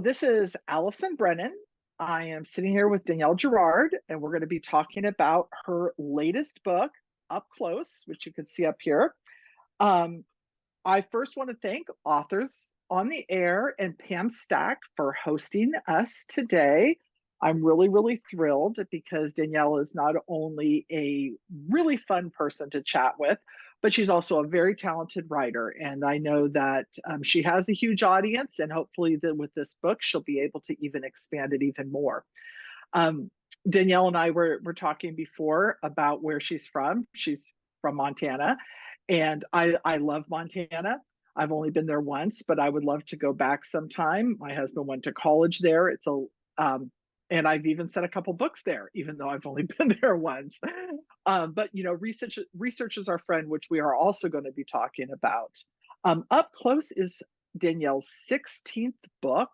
this is Allison Brennan. I am sitting here with Danielle Girard, and we're going to be talking about her latest book, Up Close, which you can see up here. Um, I first want to thank Authors on the Air and Pam Stack for hosting us today. I'm really, really thrilled because Danielle is not only a really fun person to chat with, but she's also a very talented writer. And I know that she has a huge audience, and hopefully that with this book, she'll be able to even expand it even more. Um, Danielle and I were talking before about where she's from. She's from Montana, and I love Montana. I've only been there once, but I would love to go back sometime. My husband went to college there. And I've even sent a couple books there, even though I've only been there once. But research is our friend, which we are also going to be talking about. Up Close is Danielle's 16th book,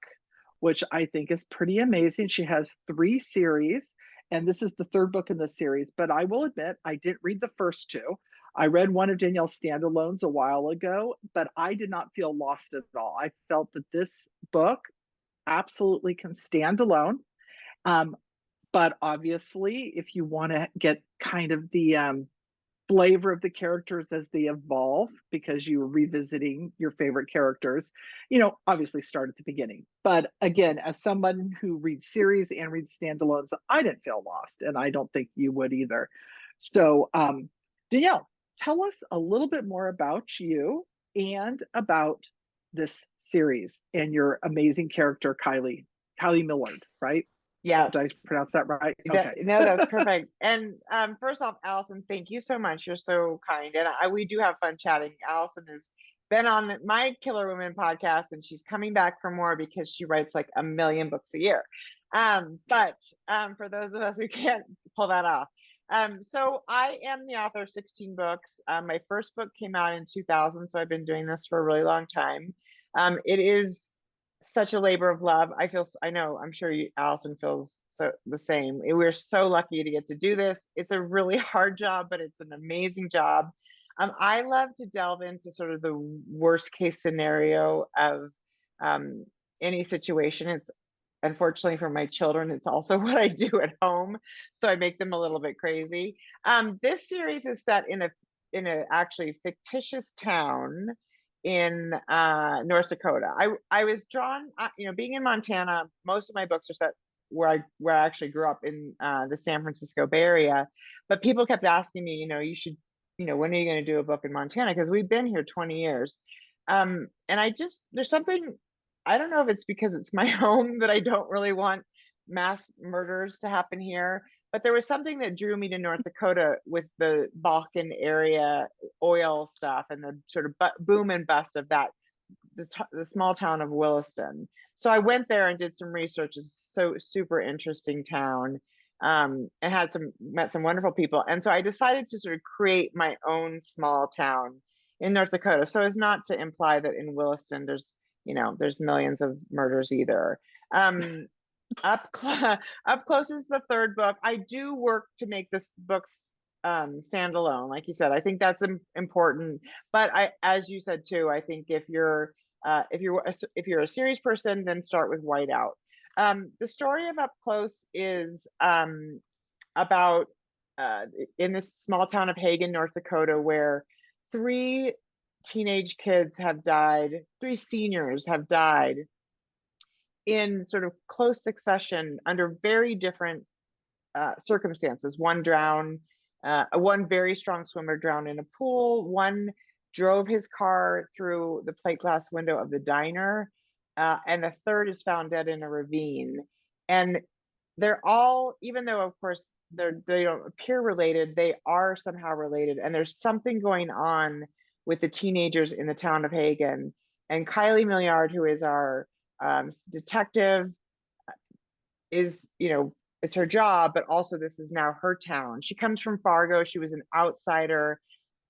which I think is pretty amazing. She has 3 series, and this is the 3rd book in the series. But I will admit, I didn't read the first 2. I read one of Danielle's standalones a while ago, but I did not feel lost at all. I felt that this book absolutely can stand alone. But obviously, if you want to get kind of the flavor of the characters as they evolve, because you're revisiting your favorite characters, obviously start at the beginning. But again, as someone who reads series and reads standalones, I didn't feel lost, and I don't think you would either. So, Danielle, tell us a little bit more about you and about this series and your amazing character, Kylie Millard, right? Yeah, Did I pronounce that right? Okay. no, that's perfect. And first off, Allison, thank you so much. You're so kind, and we do have fun chatting. Allison has been on my Killer Women podcast, and she's coming back for more because she writes like a million books a year. But for those of us who can't pull that off, so I am the author of 16 books. My first book came out in 2000, so I've been doing this for a really long time. It is such a labor of love. I'm sure Allison feels so the same. We're so lucky to get to do this. It's a really hard job, but it's an amazing job. I love to delve into sort of the worst case scenario of any situation. It's unfortunately for my children, it's also what I do at home. So I make them a little bit crazy. This series is set in a actually fictitious town in North Dakota. I was drawn, being in Montana, most of my books are set where I actually grew up in the San Francisco Bay Area. But people kept asking me, you should, when are you going to do a book in Montana? Because we've been here 20 years. And there's something, I don't know if it's because it's my home that I don't really want mass murders to happen here. But there was something that drew me to North Dakota with the Balkan area oil stuff and the sort of boom and bust of that, the small town of Williston. So I went there and did some research. It's so super interesting town, and met some wonderful people. And so I decided to sort of create my own small town in North Dakota. So as not to imply that in Williston there's millions of murders either. Up Close is the 3rd book. I do work to make this book stand alone, like you said. I think that's important. But as you said too, I think if you're a series person, then start with Whiteout. The story of Up Close is about in this small town of Hagen, North Dakota, where 3 teenage kids have died. 3 seniors have died in sort of close succession under very different circumstances. One drowned, one very strong swimmer drowned in a pool. One drove his car through the plate glass window of the diner, and the 3rd is found dead in a ravine. And they're all, even though of course they don't appear related, they are somehow related. And there's something going on with the teenagers in the town of Hagen. And Kylie Millard, who is our detective, is, it's her job, but also this is now her town. She comes from Fargo. She was an outsider,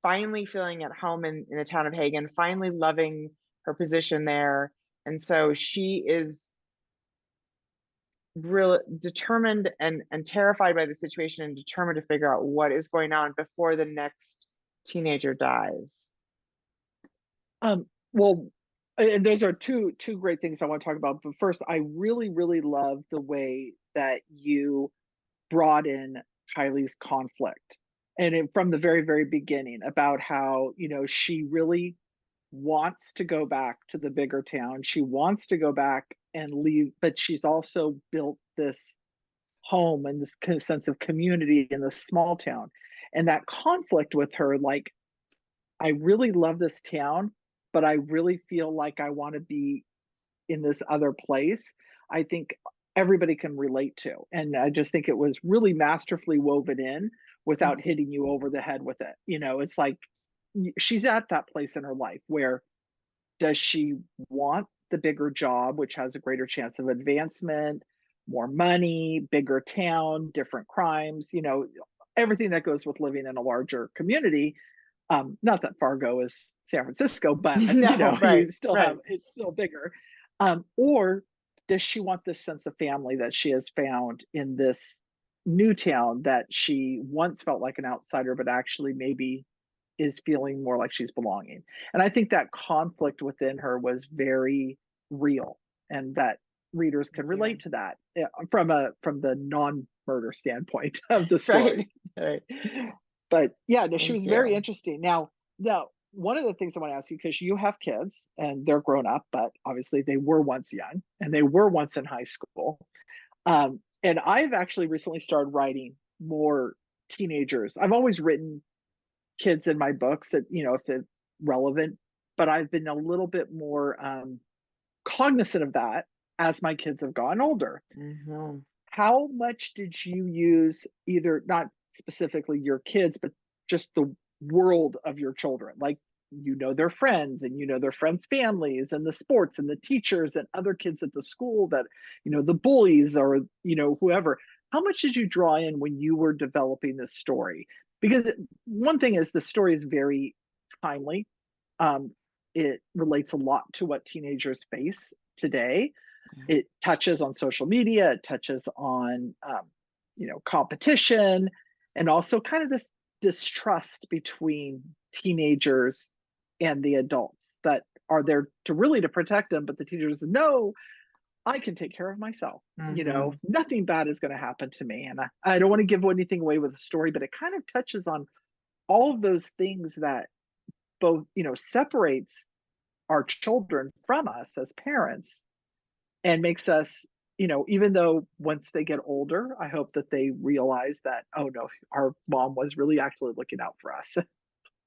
finally feeling at home in the town of Hagen, finally loving her position there. And so she is really determined and terrified by the situation, and determined to figure out what is going on before the next teenager dies. Well, And those are two great things I want to talk about. But first, I really love the way that you brought in Kylie's conflict. And from the very beginning about how, she really wants to go back to the bigger town. She wants to go back and leave, but she's also built this home and this sense of community in the small town. And that conflict with her, like, I really love this town, but I really feel like I want to be in this other place. I think everybody can relate to. And I just think it was really masterfully woven in without hitting you over the head with it. It's like she's at that place in her life where does she want the bigger job, which has a greater chance of advancement, more money, bigger town, different crimes, everything that goes with living in a larger community. Not that Fargo is San Francisco, but No, right, you still right. have it's still bigger. Or does she want this sense of family that she has found in this new town that she once felt like an outsider, but actually maybe is feeling more like she's belonging. And I think that conflict within her was very real, and that readers can Yeah. relate to that from the non-murder standpoint of the Right, story. right. But yeah, no, she Thank was very you. interesting. Now, one of the things I want to ask you, because you have kids and they're grown up, but obviously they were once young and they were once in high school. And I've actually recently started writing more teenagers. I've always written kids in my books that, if it's relevant, but I've been a little bit more cognizant of that as my kids have gotten older. Mhm. How much did you use, either not specifically your kids, but just the world of your children? Like, their friends and their friends' families and the sports and the teachers and other kids at the school that, the bullies or, whoever. How much did you draw in when you were developing this story? Because one thing is the story is very timely. It relates a lot to what teenagers face today. Yeah. It touches on social media, it touches on competition, and also kind of this distrust between teenagers and the adults that are there to protect them, but the teenagers know I can take care of myself. Mhm. Nothing bad is going to happen to me. And I don't want to give anything away with the story, but it kind of touches on all of those things that both separates our children from us as parents, and makes us, even though once they get older, I hope that they realize that, oh no, our mom was really actually looking out for us.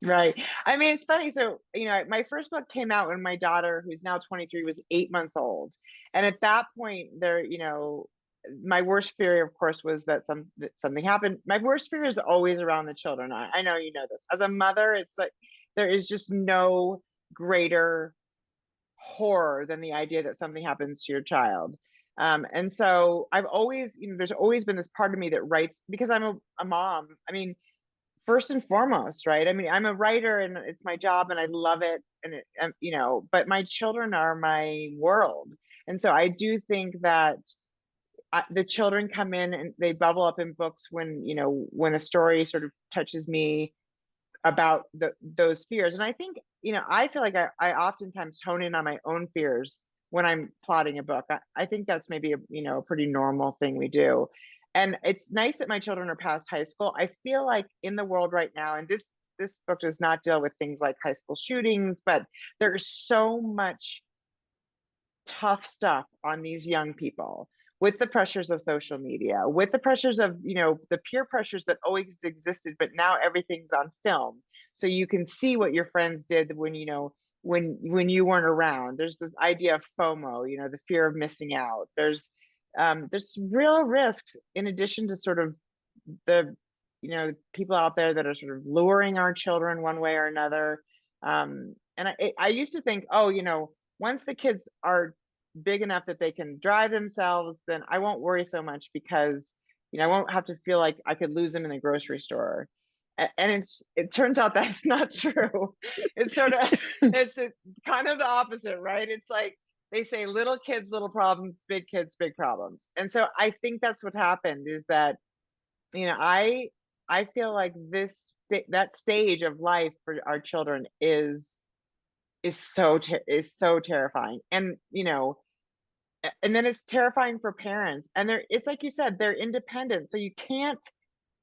Right. I mean, it's funny. So, my first book came out when my daughter, who's now 23, was 8 months old. And at that point, my worst fear, of course, was that something happened. My worst fear is always around the children. I know you know this. As a mother, it's like there is just no greater horror than the idea that something happens to your child. And so I've always, there's always been this part of me that writes because I'm a mom. I mean, first and foremost, right? I mean, I'm a writer and it's my job and I love it. But my children are my world. And so I do think that the children come in and they bubble up in books when a story sort of touches me about those fears. And I think, I feel like I oftentimes hone in on my own fears when I'm plotting a book. I think that's maybe a pretty normal thing we do. And it's nice that my children are past high school. I feel like in the world right now, and this book does not deal with things like high school shootings, but there's so much tough stuff on these young people with the pressures of social media, with the pressures of, the peer pressures that always existed, but now everything's on film. So you can see what your friends did when you weren't around. There's this idea of FOMO, the fear of missing out. There's real risks in addition to sort of the, people out there that are sort of luring our children one way or another. And I used to think, oh, once the kids are big enough that they can drive themselves, then I won't worry so much because, I won't have to feel like I could lose them in the grocery store. And it turns out that's not true. It's sort of, kind of the opposite, right? It's like they say little kids, little problems, big kids, big problems. And so I think that's what happened is that, I feel like that stage of life for our children is is so terrifying. And and then it's terrifying for parents. And it's like you said, they're independent, so you can't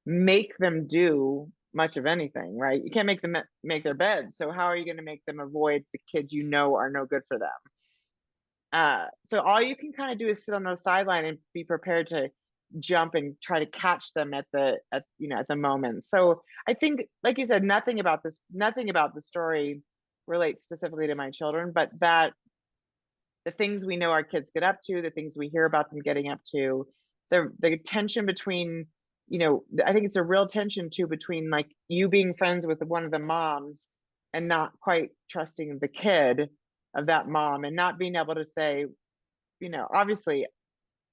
make them do much of anything, right? You can't make them make their beds. So how are you going to make them avoid the kids are no good for them? So all you can kind of do is sit on the sideline and be prepared to jump and try to catch them at the moment. So I think, like you said, nothing about the story relates specifically to my children, but that the things we know our kids get up to, the things we hear about them getting up to, the tension between, I think it's a real tension too between like you being friends with one of the moms and not quite trusting the kid of that mom, and not being able to say, obviously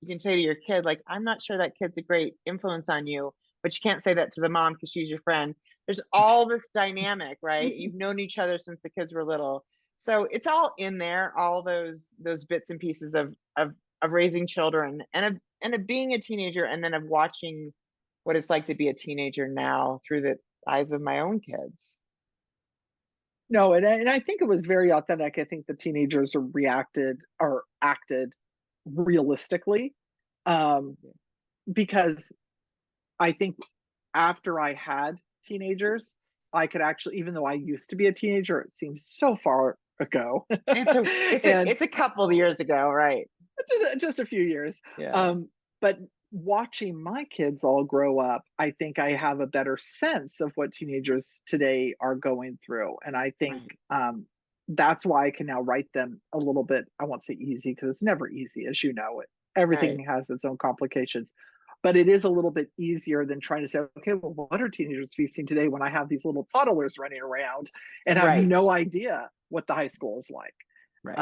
you can say to your kid, like, I'm not sure that kid's a great influence on you, but you can't say that to the mom because she's your friend. There's all this dynamic, right? You've known each other since the kids were little. So it's all in there, all those bits and pieces of raising children and of being a teenager, and then of watching what it's like to be a teenager now through the eyes of my own kids. No, and I think it was very authentic. I think the teenagers reacted or acted realistically, um, because I think after I had teenagers, I could actually, even though I used to be a teenager, it seems so far ago, and It's a couple of years ago, right? just a few years. Yeah. But watching my kids all grow up, I think I have a better sense of what teenagers today are going through. And I think Right. that's why I can now write them a little bit, I won't say easy because it's never easy, as you know, Right. everything has its own complications. But it is a little bit easier than trying to say, okay, well, what are teenagers facing today when I have these little toddlers running around and have Right. no idea what the high school is like? Right.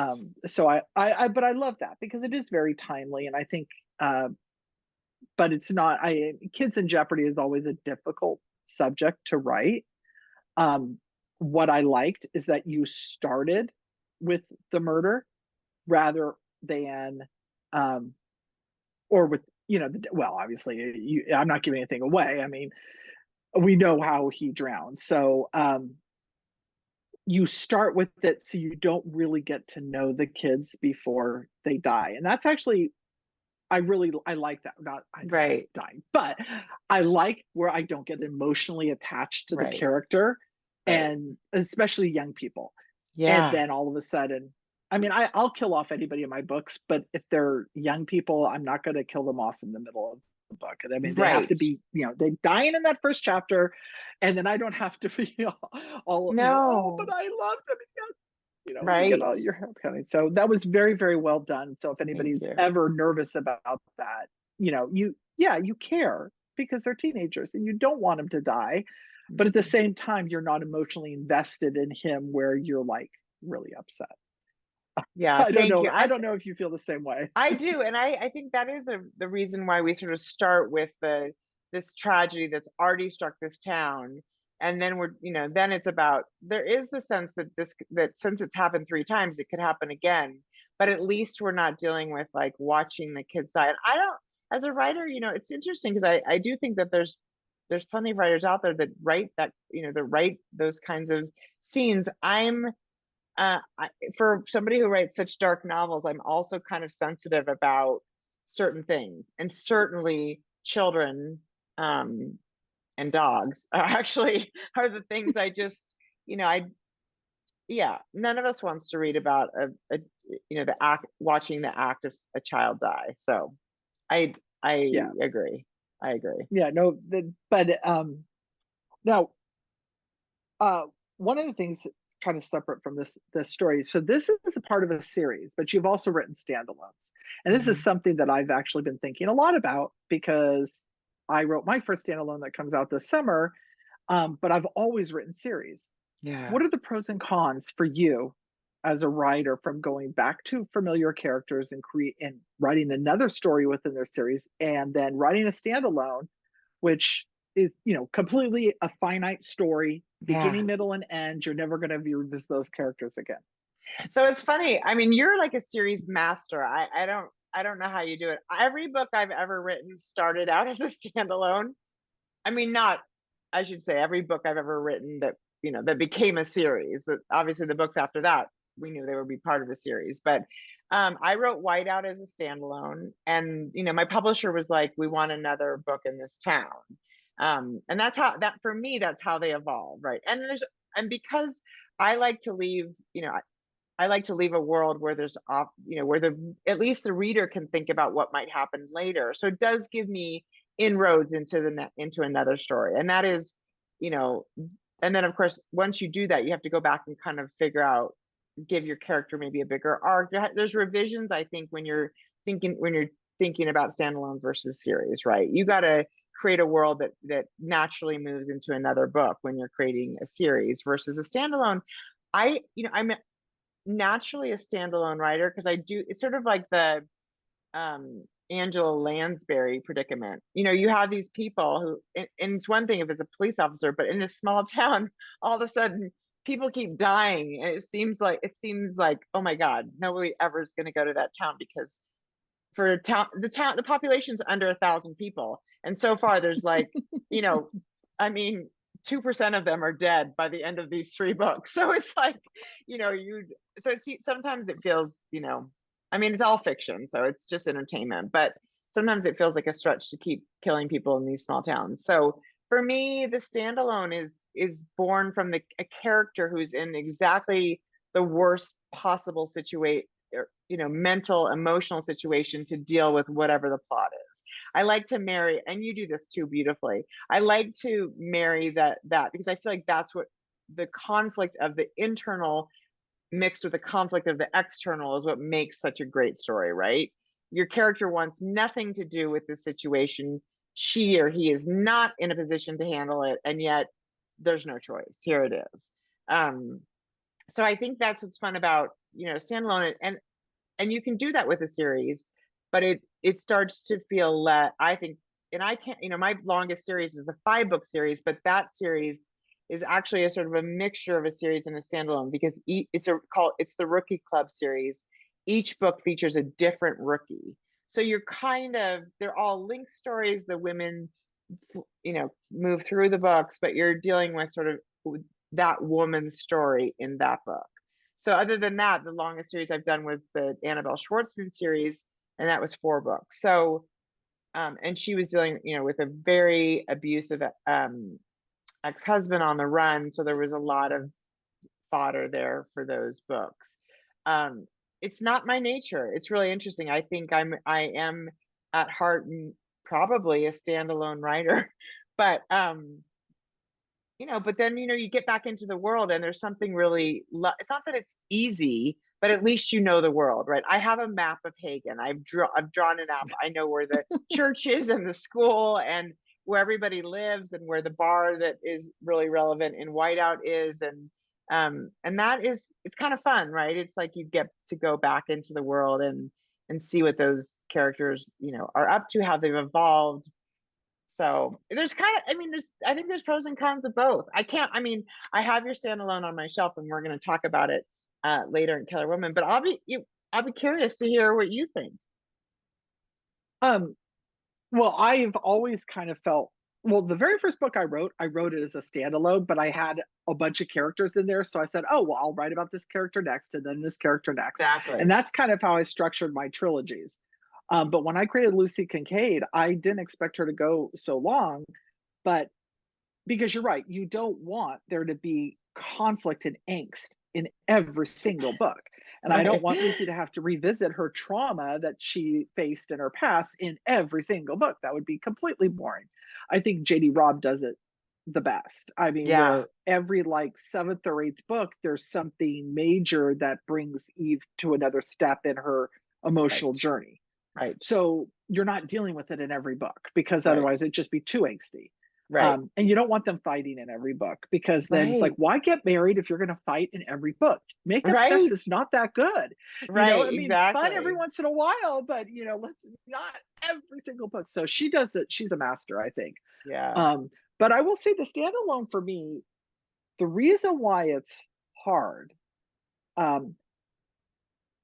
So but I love that because it is very timely, and I think, uh, but it's not. Kids in jeopardy is always a difficult subject to write. Um, what I liked is that you started with the murder rather than, um, or with well, obviously, I'm not giving anything away. I mean, we know how he drowned, so you start with it so you don't really get to know the kids before they die, and that's actually I like that. Not I don't like Right. dying, but I like where I don't get emotionally attached to the Right. character, Right. and especially young people. And Yeah. then all of a sudden, I mean, I'll kill off anybody in my books, but if they're young people, I'm not going to kill them off in the middle of the book. And I mean, they have to Right. be, they dying in that first chapter, and then I don't have to be oh, but No. I loved him. You get Right. all your hair coming. So that was very, very well done. So if Thank anybody's you. ever nervous about that, you care because they're teenagers and you don't want them to die. But at the Mhm. same time, you're not emotionally invested in him where you're like really upset. Yeah. I don't Thank know. you. I don't know if you feel the same way. I do, and I think that is the reason why we sort of start with this tragedy that's already struck this town, and then then it's about, there is the sense that that since it's happened 3 times, it could happen again, but at least we're not dealing with like watching the kids die. And I don't, as a writer, it's interesting because I do think that there's plenty of writers out there that write that write those kinds of scenes. For somebody who writes such dark novels, I'm also kind of sensitive about certain things, and certainly children and dogs are actually are the things I just, I yeah, none of us wants to read about the act watching the act of a child die. So I I Yeah. agree. I agree. Yeah. No, but now, uh, one of the things that's kind of separate from this story. So this is a part of a series, but you've also written standalones, and this is Mhm. something that I've actually been thinking a lot about because I wrote my first standalone that comes out this summer. But I've always written series. Yeah. What are the pros and cons for you as a writer from going back to familiar characters and create and writing another story within their series, and then writing a standalone, which is completely a finite story, Yeah. beginning, middle, and end. You're never going to revisit those characters again. So it's funny. I mean, you're like a series master. I don't know how you do it. Every book I've ever written started out as a standalone. I mean, not, I should say every book I've ever written that became a series. That obviously the books after that we knew they would be part of the series. But I wrote Whiteout as a standalone, and my publisher was like, "We want another book in this town," and that's how that for me. That's how they evolve, right? And because I like to leave, I like to leave a world where there's off, where at least the reader can think about what might happen later. So it does give me inroads into another story, and that is, and then of course once you do that, you have to go back and kind of figure out, give your character maybe a bigger arc. There's revisions, I think, when you're thinking about standalone versus series, right? You got to create a world that naturally moves into another book when you're creating a series versus a standalone. I'm naturally a standalone writer because it's sort of like the Angela Lansbury predicament. You have these people who, and it's one thing if it's a police officer, but in this small town, all of a sudden people keep dying, and it seems like, oh my God, nobody ever is going to go to that town, because for a town, the population's under 1,000 people, and so far there's like, I mean, 2% of them are dead by the end of these 3 books. So it's like, sometimes it feels, I mean, it's all fiction, so it's just entertainment, but sometimes it feels like a stretch to keep killing people in these small towns. So for me, the standalone is born from a character who's in exactly the worst possible situation, mental, emotional situation to deal with whatever the plot is. I like to marry, and you do this too beautifully, I like to marry that because I feel like that's what the conflict of the internal mixed with the conflict of the external is what makes such a great story, right? Your character wants nothing to do with the situation. She or he is not in a position to handle it, and yet there's no choice. Here it is. So I think that's what's fun about, standalone, and you can do that with a series, but it starts to feel I think, and I can't, my longest series is a 5-book series, but that series is actually a sort of a mixture of a series and a standalone, because it's the Rookie Club series. Each book features a different rookie. So they're all linked stories. The women, move through the books, but you're dealing with sort of that woman's story in that book. So other than that, the longest series I've done was the Annabelle Schwartzman series, and that was 4 books. So, and she was dealing, with a very abusive ex-husband on the run. So there was a lot of fodder there for those books. It's not my nature. It's really interesting. I think I am at heart probably a standalone writer, but but then you get back into the world, and there's something really. It's not that it's easy, but at least the world, right? I have a map of Hagen. I've drawn it out. I know where the church is and the school and where everybody lives and where the bar that is really relevant in Whiteout is, and it's kind of fun, right? It's like you get to go back into the world and see what those characters are up to, how they've evolved. So there's I think there's pros and cons of both. I have your standalone on my shelf, and we're going to talk about it later in Killer Woman, but I'll be curious to hear what you think. Well, I've always kind of felt, the very first book I wrote it as a standalone, but I had a bunch of characters in there. So I said, oh, well, I'll write about this character next, and then this character next. Exactly. And that's kind of how I structured my trilogies. But when I created Lucy Kincaid, I didn't expect her to go so long, but because you're right, you don't want there to be conflict and angst in every single book. And I don't want Lucy to have to revisit her trauma that she faced in her past in every single book. That would be completely boring. I think J.D. Robb does it the best. I mean, where every 7th or 8th book, there's something major that brings Eve to another step in her emotional journey. Right. So you're not dealing with it in every book, because otherwise it'd just be too angsty. Right. And you don't want them fighting in every book, because then it's like, why get married if you're going to fight in every book? Makeup sex is not that good. Right. It's fun every once in a while, but let's not every single book. So she does it. She's a master, I think. Yeah. But I will say the standalone for me, the reason why it's hard,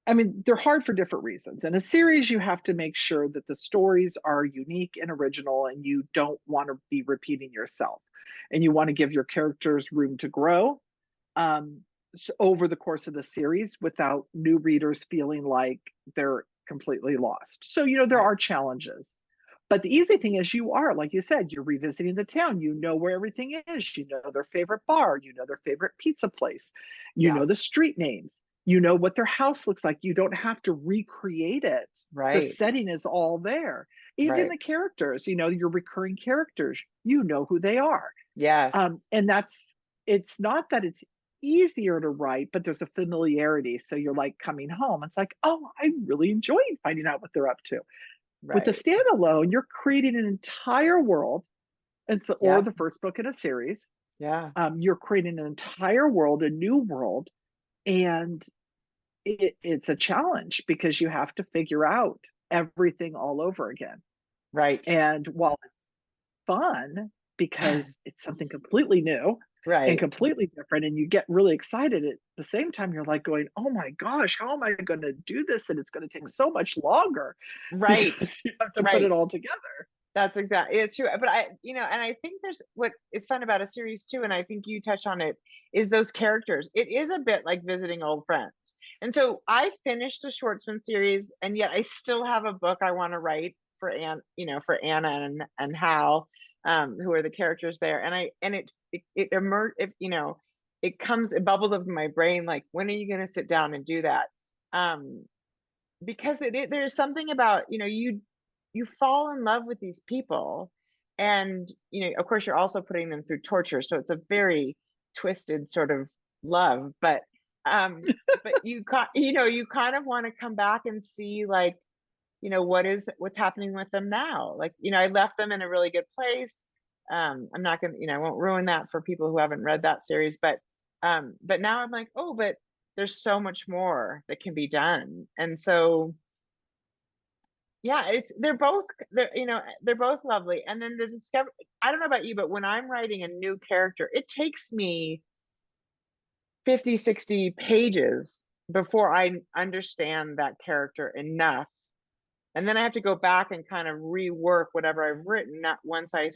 they're hard for different reasons. In a series, you have to make sure that the stories are unique and original, and you don't want to be repeating yourself, and you want to give your characters room to grow. over the course of the series without new readers feeling like they're completely lost. So, there Right. are challenges. But the easy thing is you are, like you said, you're revisiting the town. You know where everything is. You know their favorite bar. You know their favorite pizza place. You Yeah. know the street names. You know what their house looks like. You don't have to recreate it. The Right. setting is all there. Even Right. the characters, your recurring characters, you know who they are. Yes. And it's not that it's easier to write, but there's a familiarity. So you're like coming home. It's like, oh, I really enjoyed finding out what they're up to. With a Right. standalone, you're creating an entire world. Or Yep. the first book in a series. Yeah. You're creating an entire world, a new world, and it's a challenge because you have to figure out everything all over again. Right. And while it's fun because it's something completely new and Right. completely different, and you get really excited at the same time, you're like going, oh my gosh, how am I going to do this? And it's going to take so much longer Right. because you have to put it Right. all together. That's exactly, it's true. But and I think there's what is fun about a series too, and I think you touch on it, is those characters. It is a bit like visiting old friends. And so I finished the Schwartzman series, and yet I still have a book I want to write for for Anna and Hal, who are the characters there. And it emerged, it bubbles up in my brain like, when are you going to sit down and do that? Because there's something about, you fall in love with these people, and of course you're also putting them through torture, so it's a very twisted sort of love. But you kind of want to come back and see, like, what's happening with them now. Like, I left them in a really good place. I'm not gonna, I won't ruin that for people who haven't read that series, but now I'm like, oh, but there's so much more that can be done. And so yeah, they're both lovely. And then the discover I don't know about you, but when I'm writing a new character, it takes me 50, 60 pages before I understand that character enough. And then I have to go back and kind of rework whatever I've written. Not once I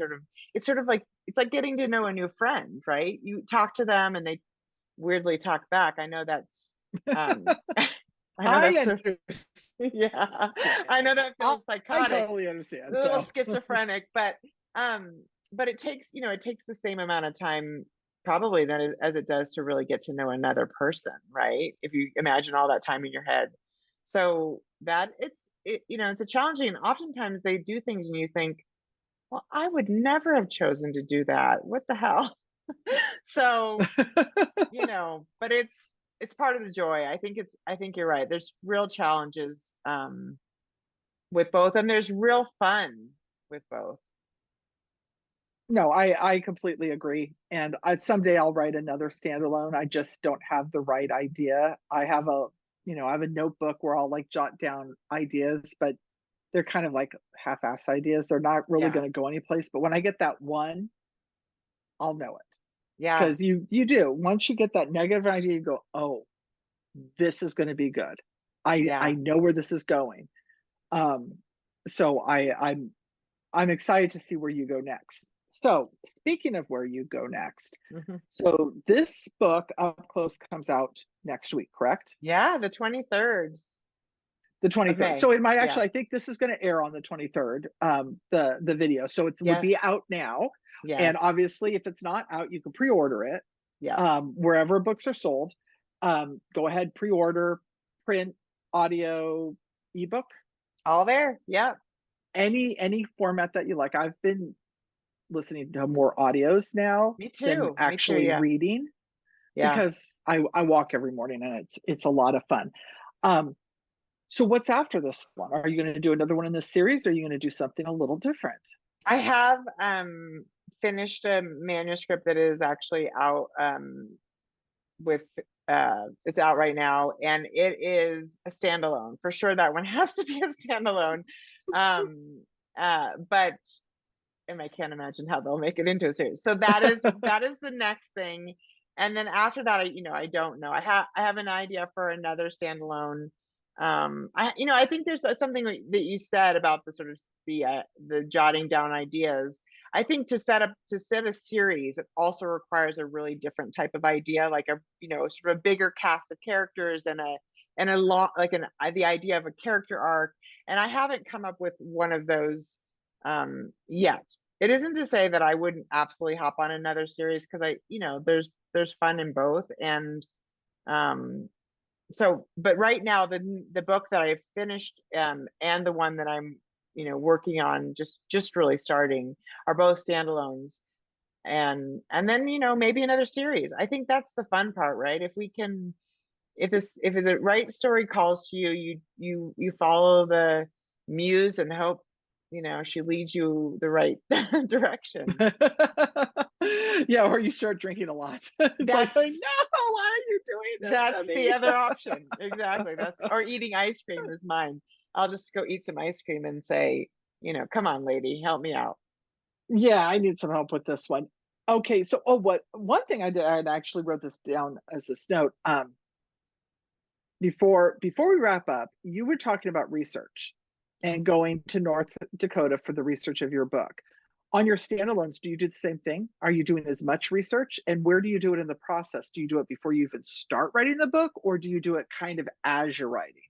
it's sort of like, it's like getting to know a new friend, right? You talk to them and they weirdly talk back. I know that's um I know I that's sort understand. yeah. I know that feels I psychotic, totally understand. a little So schizophrenic, but it takes the same amount of time probably as it does to really get to know another person, right? If you imagine all that time in your head. So that it's a challenging, and oftentimes they do things and you think, well, I would never have chosen to do that. What the hell? So, but it's part of the joy. I think you're right. There's real challenges with both, and there's real fun with both. no, I completely agree. And someday I'll write another standalone. I just don't have the right idea. I have a notebook where I'll like jot down ideas, but they're kind of like half-ass ideas. They're not really Yeah. going to go anyplace. But when I get that one, I'll know it. Yeah. Because you do. Once you get that negative idea, you go, oh, this is going to be good. I Yeah. know where this is going. Um, so I'm excited to see where you go next. So, speaking of where you go next, Mhm. so this book, Up Close, comes out next week, correct? Yeah, the 23rd The of 23rd. May. So it might Yeah. actually, I think this is going to air on the 23rd, the video. So it would be Yes. out now. And Yes. obviously, if it's not out, you can pre-order it Yeah. wherever books are sold. Go ahead, pre-order, print, audio, ebook, All there. Yeah. any format that you like. I've been listening to more audios now Me than too. Me too. actually Yeah. reading Yeah. because I walk every morning and it's a lot of fun. Um, so what's after this one? Are you going to do another one in this series, or are you going to do something a little different? I have finished a manuscript that is actually out with it's out right now, and it is a standalone. For sure that one has to be a standalone. Um but and I can't imagine how they'll make it into a series. So that is the next thing. And then after that, I don't know. I have an idea for another standalone. I think there's something that you said about the sort of the jotting down ideas. I think to set a series, it also requires a really different type of idea, like a, sort of a bigger cast of characters and a lot like the idea of a character arc. And I haven't come up with one of those yet. It isn't to say that I wouldn't absolutely hop on another series, because there's fun in both. And so, but right now the book that I finished and the one that I'm working on, just really starting, are both standalones. And then maybe another series. I think that's the fun part, right? If the right story calls to you, you follow the muse and hope she leads you the right direction. Yeah, or you start drinking a lot. It's like, no, That's why are you doing this to that's me? the other option. Exactly. Or eating ice cream is mine. I'll just go eat some ice cream and say, come on, lady, help me out. Yeah, I need some help with this one. Okay, so one thing I did, I actually wrote this down as this note. Before we wrap up, you were talking about research and going to North Dakota for the research of your book. On your standalones, do you do the same thing? Are you doing as much research? And where do you do it in the process? Do you do it before you even start writing the book, or do you do it kind of as you're writing?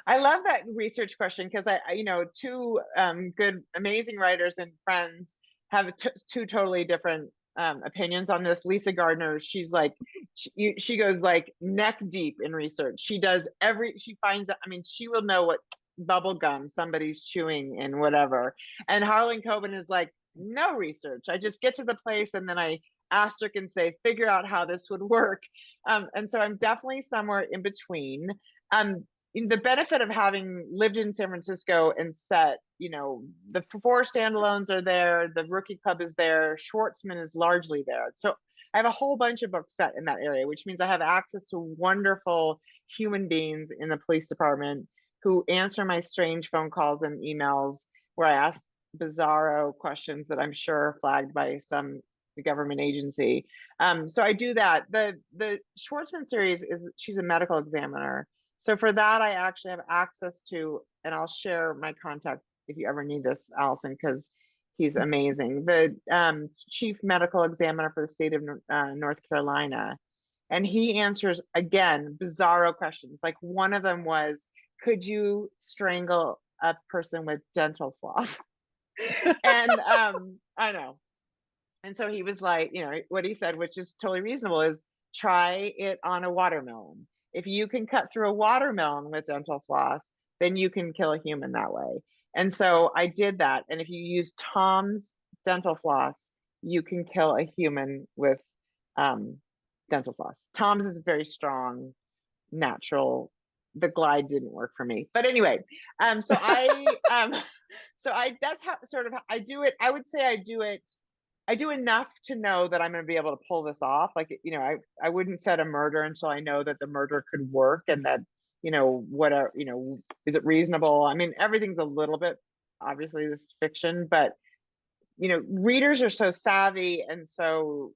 I love that research question, because two good, amazing writers and friends have two totally different opinions on this. Lisa Gardner, she's like, she goes like neck deep in research. She finds, she will know what bubble gum somebody's chewing and whatever. And Harlan Coben is like, no research. I just get to the place and then I asterisk and say, figure out how this would work. And so I'm definitely somewhere in between. The benefit of having lived in San Francisco and set, the 4 standalones are there, the Rookie Club is there, Schwartzman is largely there. So I have a whole bunch of books set in that area, which means I have access to wonderful human beings in the police department who answer my strange phone calls and emails where I ask bizarro questions that I'm sure are flagged by some government agency. So I do that. The Schwartzman series she's a medical examiner. So for that, I actually have access to, and I'll share my contact if you ever need this, Allison, because he's amazing. The chief medical examiner for the state of North Carolina. And he answers, again, bizarro questions. Like one of them was, could you strangle a person with dental floss? And I know. And so he was like, what he said, which is totally reasonable, is try it on a watermelon. If you can cut through a watermelon with dental floss, then you can kill a human that way. And so I did that. And if you use Tom's dental floss, you can kill a human with dental floss. Tom's is very strong, natural. The Glide didn't work for me. But anyway, so that's how sort of I do it. I would say I do enough to know that I'm going to be able to pull this off. Like, I wouldn't set a murder until I know that the murder could work and that, whatever, is it reasonable? I mean, everything's a little bit, obviously this is fiction, but, readers are so savvy and so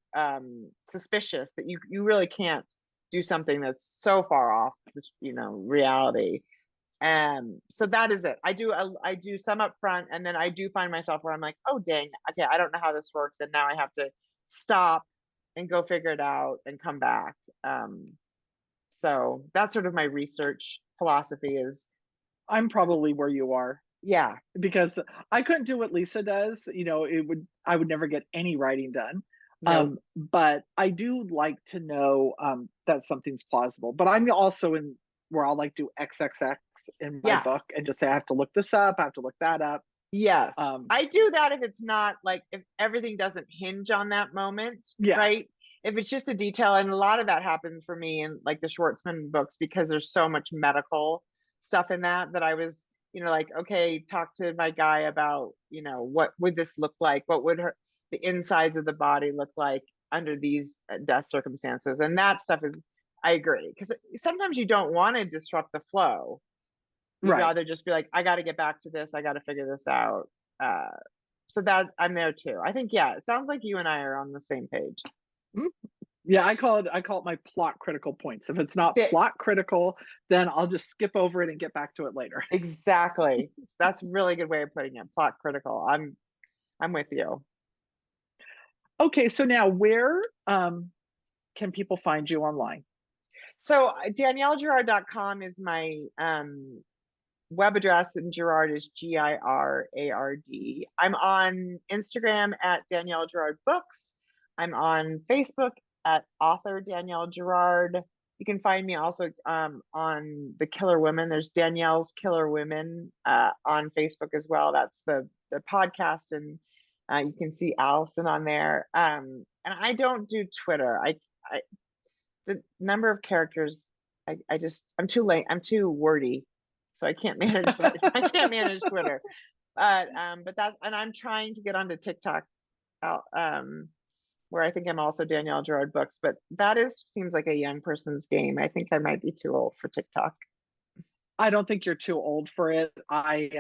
suspicious that you really can't do something that's so far off, reality. So that is it. I do some up front, and then I do find myself where I'm like, oh dang, okay, I don't know how this works, and now I have to stop and go figure it out and come back. So that's sort of my research philosophy is. I'm probably where you are. Yeah. Because I couldn't do what Lisa does. I would never get any writing done. No. But I do like to know that something's plausible. But I'm also in where I'll like do XXX in my book and just say I have to look this up, I have to look that up. Yes. I do that if it's not like, if everything doesn't hinge on that moment, right? If it's just a detail, and a lot of that happens for me in like the Schwartzman books, because there's so much medical stuff in that I was, like, okay, talk to my guy about, what would this look like? What would the insides of the body look like under these death circumstances? And that stuff is, I agree, because sometimes you don't want to disrupt the flow. You'd rather just be like, I got to get back to this. I got to figure this out. So that I'm there too. I think, it sounds like you and I are on the same page. Yeah, I call it my plot critical points. If it's not plot critical, then I'll just skip over it and get back to it later. Exactly. That's a really good way of putting it. Plot critical. I'm with you. Okay, so now where can people find you online? So DanielleGirard.com is my web address, and Girard is Girard. I'm on Instagram at Danielle Girard Books. I'm on Facebook at author Danielle Girard. You can find me also on the Killer Women. There's Danielle's Killer Women on Facebook as well. That's the podcast, and you can see Allison on there. And I don't do Twitter. I the number of characters, I'm too late. I'm too wordy, so I can't manage. I can't manage Twitter. But that's, and I'm trying to get onto TikTok, out where I think I'm also Danielle Girard Books, but that seems like a young person's game. I think I might be too old for TikTok. I don't think you're too old for it. I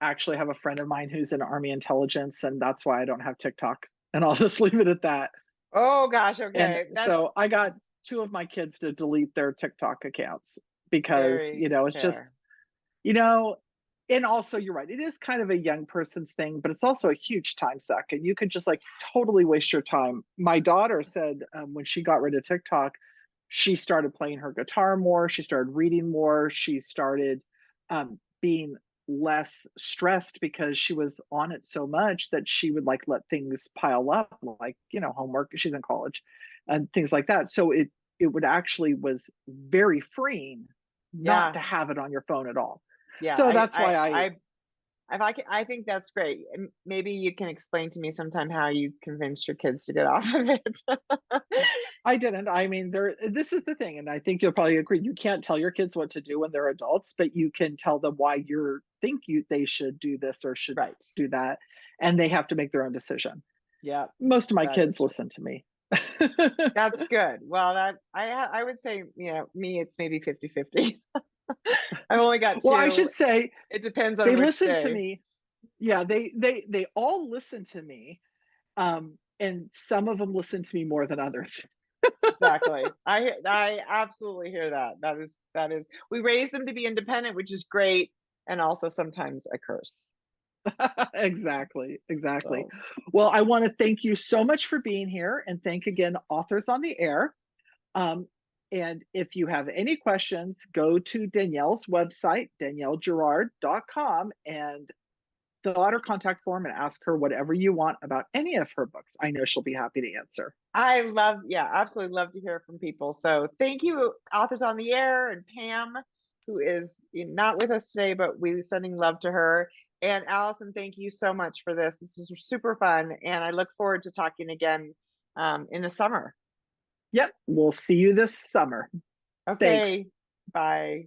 actually have a friend of mine who's in Army intelligence, and that's why I don't have TikTok. And I'll just leave it at that. Oh gosh, And okay. That's so I got two of my kids to delete their TikTok accounts because, very it's just, fair. you know, and also you're right. It is kind of a young person's thing, but it's also a huge time suck. And you could just like totally waste your time. My daughter said when she got rid of TikTok, she started playing her guitar more. She started reading more. She started being less stressed because she was on it so much that she would like let things pile up, like, homework. She's in college and things like that. So it would actually was very freeing not Yeah, to have it on your phone at all. yeah. So that's why I If I can, I think that's great. And maybe you can explain to me sometime how you convinced your kids to get off of it. I didn't. I mean, this is the thing, and I think you'll probably agree. You can't tell your kids what to do when they're adults, but you can tell them why they should do this or should Right. do that, and they have to make their own decision. Yeah, Most of my that is kids listen to me. that's good. Well, that I would say, me, it's maybe 50-50. I've only got Well, I two. should say It depends they on which listen to day. me. Yeah, they all listen to me, and some of them listen to me more than others. Exactly. I absolutely hear that. That is we raise them to be independent, which is great, and also sometimes a curse. Exactly, exactly. So Well, I want to thank you so much for being here and thank again Authors on the Air. Um, and if you have any questions, go to Danielle's website, daniellegirard.com, and fill out her contact form and ask her whatever you want about any of her books. I know she'll be happy to answer. yeah, absolutely love to hear from people. So thank you, Authors on the Air, and Pam, who is not with us today, but we're sending love to her. And Allison, thank you so much for this. This is super fun, and I look forward to talking again in the summer. Yep, we'll see you this summer. Thanks. Okay, bye.